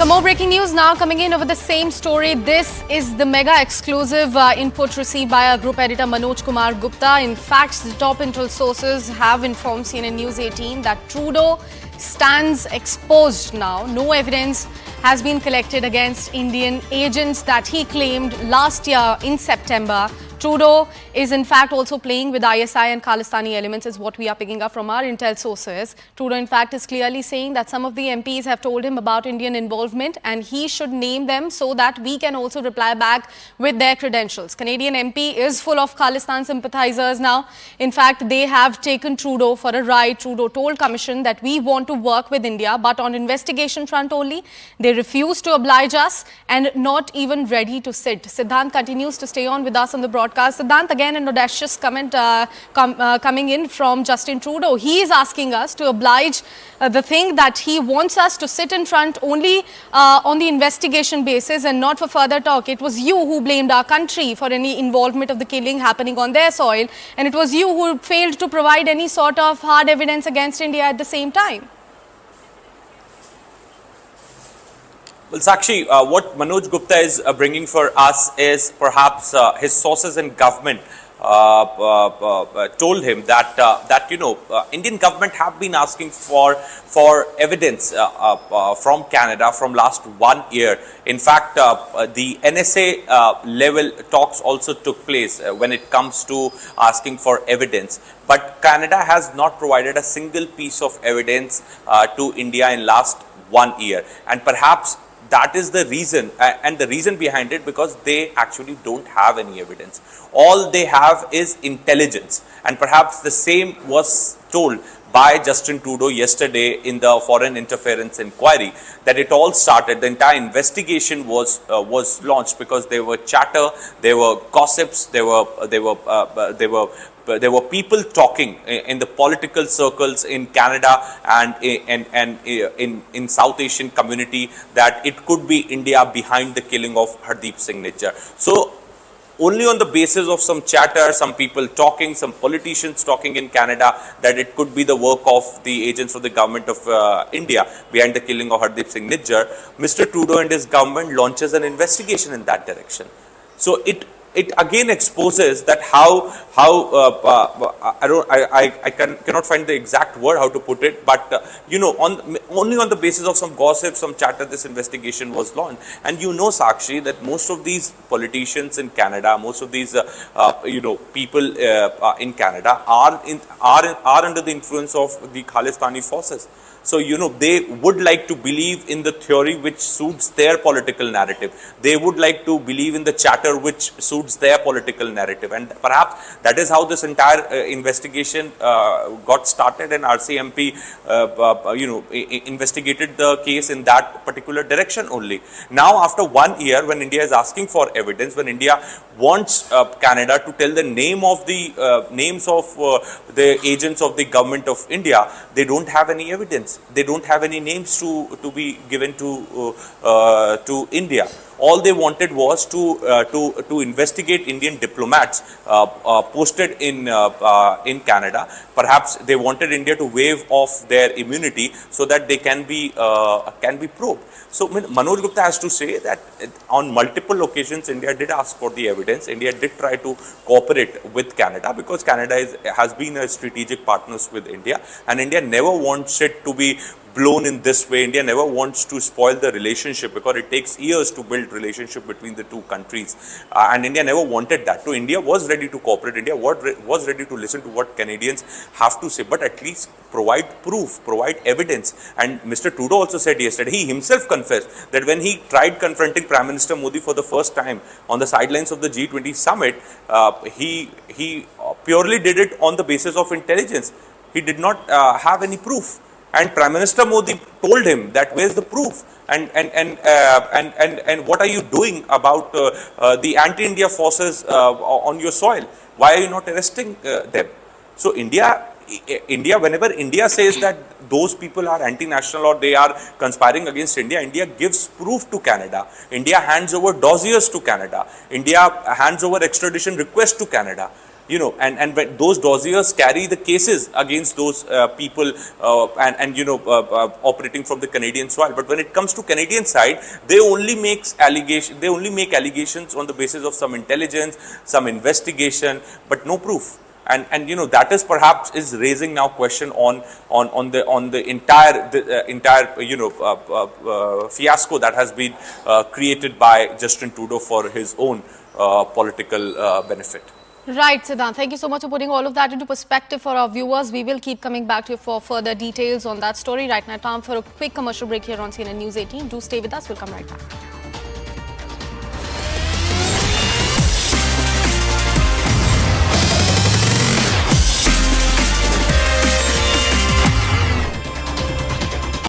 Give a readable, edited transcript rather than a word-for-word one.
Some more breaking news now coming in over the same story. This is the mega exclusive input received by our group editor Manoj Kumar Gupta. In fact, the top intel sources have informed CNN News 18 that Trudeau stands exposed now. No evidence has been collected against Indian agents that he claimed last year in September. Trudeau is in fact also playing with ISI and Khalistani elements is what we are picking up from our intel sources. Trudeau in fact is clearly saying that some of the MPs have told him about Indian involvement and he should name them so that we can also reply back with their credentials. Canadian MP is full of Khalistan sympathizers now. In fact, they have taken Trudeau for a ride. Trudeau told Commission that we want to work with India but on investigation front only. They refuse to oblige us and not even ready to sit. Siddhant continues to stay on with us on the broadcast. Siddhant, again an audacious comment coming in from Justin Trudeau. He is asking us to oblige the thing that he wants us to sit in front only on the investigation basis and not for further talk. It was you who blamed our country for any involvement of the killing happening on their soil, and it was you who failed to provide any sort of hard evidence against India at the same time. Well, Sakshi, what Manoj Gupta is bringing for us is perhaps his sources in government told him that Indian government have been asking for evidence from Canada from last 1 year. In fact, the NSA level talks also took place when it comes to asking for evidence. But Canada has not provided a single piece of evidence to India in last 1 year, and perhaps that is the reason, and the reason behind it because they actually don't have any evidence. All they have is intelligence, and perhaps the same was told by Justin Trudeau yesterday in the foreign interference inquiry, that it all started, the entire investigation was launched because there were chatter, there were gossips, there were people talking in the political circles in Canada and in South Asian community that it could be India behind the killing of Hardeep Singh Nijjar. So only on the basis of some chatter, some people talking, some politicians talking in Canada, that it could be the work of the agents of the government of India behind the killing of Hardeep Singh Nijjar, Mr. Trudeau and his government launches an investigation in that direction. So it again exposes that how I cannot find the exact word how to put it, but only on the basis of some gossip, some chatter, this investigation was launched. And Sakshi, that most of these politicians in Canada, most of these people in Canada are under the influence of the Khalistani forces. So, they would like to believe in the theory which suits their political narrative. They would like to believe in the chatter which suits their political narrative. And perhaps that is how this entire investigation got started, and RCMP, investigated the case in that particular direction only. Now, after 1 year, when India is asking for evidence, when India wants Canada to tell the name of the names of the agents of the government of India, they don't have any evidence. They don't have any names to be given to India. All they wanted was to investigate Indian diplomats posted in Canada. Perhaps they wanted India to waive off their immunity so that they can be probed. So Manoj Gupta has to say that on multiple occasions India did ask for the evidence. India did try to cooperate with Canada because Canada has been a strategic partners with India, and India never wants it to be blown in this way. India never wants to spoil the relationship because it takes years to build relationship between the two countries, and India never wanted that. So India was ready to cooperate. India was ready to listen to what Canadians have to say, but at least provide proof, provide evidence. And Mr. Trudeau also said yesterday, he himself confessed that when he tried confronting Prime Minister Modi for the first time on the sidelines of the G20 summit, he purely did it on the basis of intelligence. He did not have any proof. And Prime Minister Modi told him that where's the proof, and what are you doing about the anti-India forces on your soil? Why are you not arresting them? So India, whenever India says that those people are anti-national or they are conspiring against India, India gives proof to Canada. India hands over dossiers to Canada. India hands over extradition requests to Canada. and when those dossiers carry the cases against those people operating from the Canadian soil. But when it comes to Canadian side, they only make allegations on the basis of some intelligence, some investigation, but no proof. And that is perhaps is raising now question on the entire fiasco that has been created by Justin Trudeau for his own political benefit. Right, Siddhant. Thank you so much for putting all of that into perspective for our viewers. We will keep coming back to you for further details on that story. Right now, time for a quick commercial break here on CNN News 18. Do stay with us. We'll come right back.